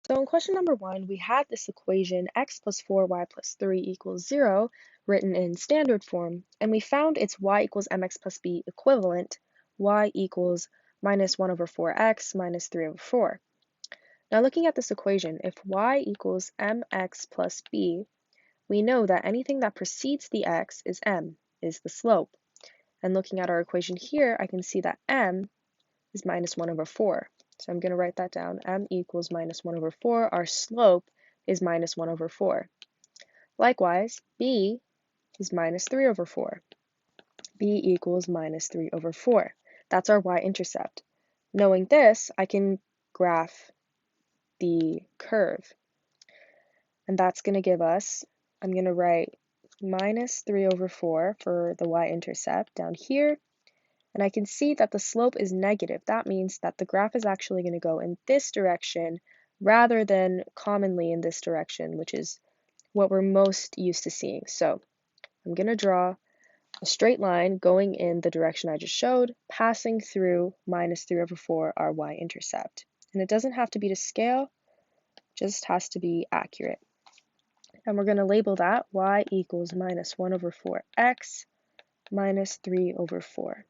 So in question number 1, we had this equation x plus 4y plus 3 equals 0 written in standard form, and we found its y equals mx plus b equivalent, y equals minus 1 over 4x minus 3 over 4. Now looking at this equation, if y equals mx plus b, we know that anything that precedes the x is the slope. And looking at our equation here, I can see that m is minus 1 over 4. So I'm going to write that down. M equals minus 1 over 4. Our slope is minus 1 over 4. Likewise, B is minus 3 over 4. B equals minus 3 over 4. That's our y-intercept. Knowing this, I can graph the curve. And that's going to give us, I'm going to write minus 3 over 4 for the y-intercept down here. And I can see that the slope is negative. That means that the graph is actually going to go in this direction rather than commonly in this direction, which is what we're most used to seeing. So I'm going to draw a straight line going in the direction I just showed, passing through minus 3 over 4, our y-intercept. And it doesn't have to be to scale, just has to be accurate. And we're going to label that y equals minus 1 over 4x minus 3 over 4.